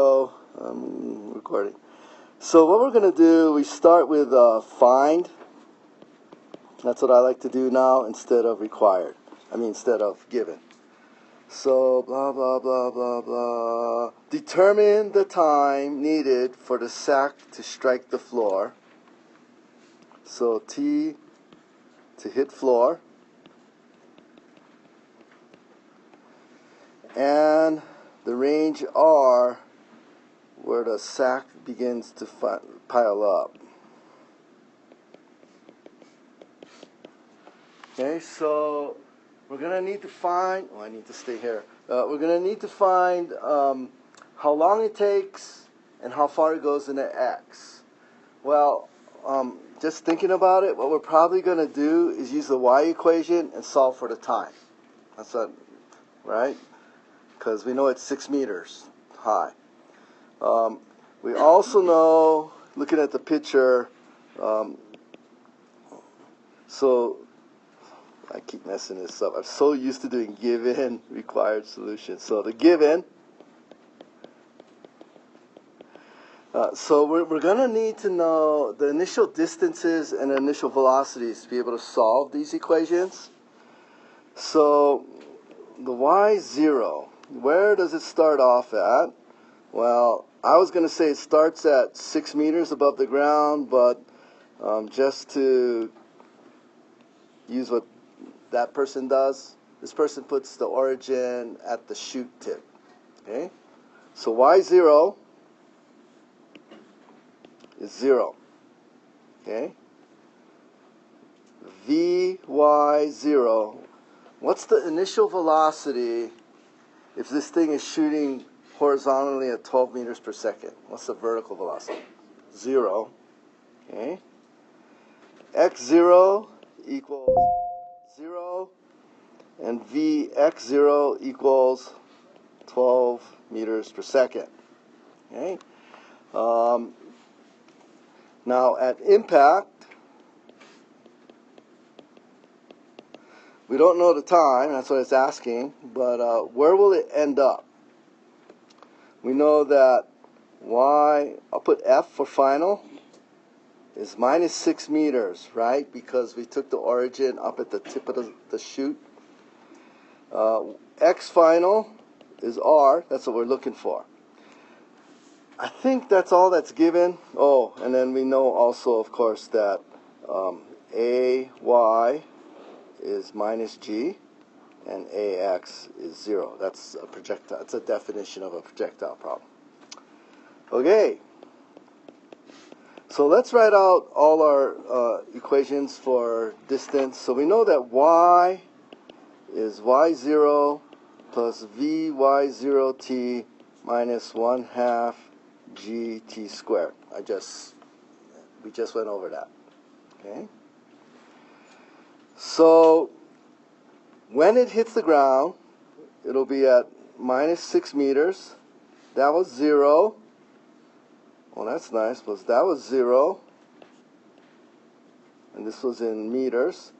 So I'm recording. So what we're going to do, we start with find. That's what I like to do now instead of required. Instead of given. So blah, blah, blah, blah, blah. Determine the time needed for the sack to strike the floor. So T to hit floor. And the range R where the sack begins to pile up. Okay, so we're going to need to find, I need to stay here. We're going to need to find how long it takes and how far it goes in the X. Well, just thinking about it, what we're probably going to do is use the Y equation and solve for the time. That's what, right? Because we know it's 6 meters high. We also know, looking at the picture, so I keep messing this up. I'm so used to doing given, required, solution. So the given, so we're going to need to know the initial distances and the initial velocities to be able to solve these equations. So the y0, where does it start off at? Well, I was going to say it starts at 6 meters above the ground, but just to use what that person does, this person puts the origin at the chute tip. Okay? So y0 is 0. Okay? Vy0, what's the initial velocity if this thing is shooting horizontally at 12 meters per second? What's the vertical velocity? 0. Okay? x0 equals 0, and Vx0 equals 12 meters per second. Okay? Now at impact, we don't know the time, that's what it's asking, but where will it end up? We know that y, I'll put F for final, is minus 6 meters, right? Because we took the origin up at the tip of the chute. X final is R, that's what we're looking for. I think that's all that's given. Oh, and then we know also, of course, that AY is minus G and AX is 0. That's a projectile. That's a definition of a projectile problem. Okay. So let's write out all our equations for distance. So we know that y is y0 plus vy0t minus 1/2 gt squared. We just went over that. Okay. So when it hits the ground, it'll be at minus 6 meters. That was 0. Well, that's nice, because that was 0. And this was in meters.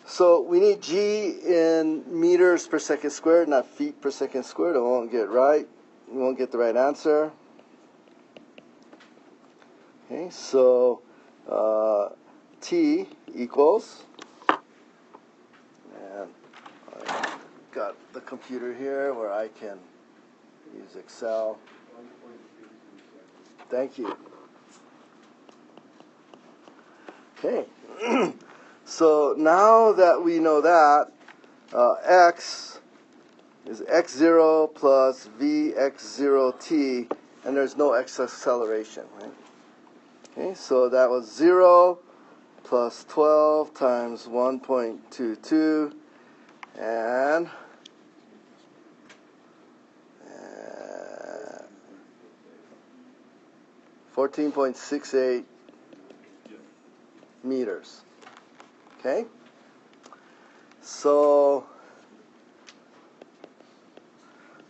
So we need g in meters per second squared, not feet per second squared. I won't get it right. We won't get the right answer. Okay, so T equals, and I got the computer here where I can use Excel. Thank you. Okay. So now that we know that, x is x0 plus vx0t, and there's no x acceleration, right? Okay, so that was 0 plus 12 times 1.22, and 14.68 meters. Okay? So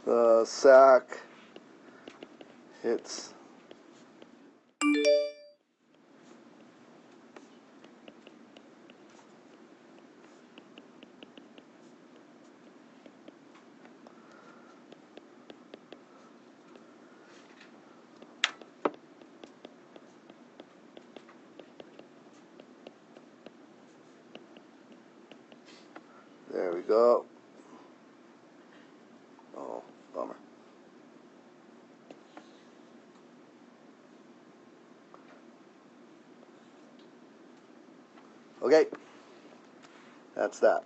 the sack hits There we go. Oh, bummer. Okay, that's that.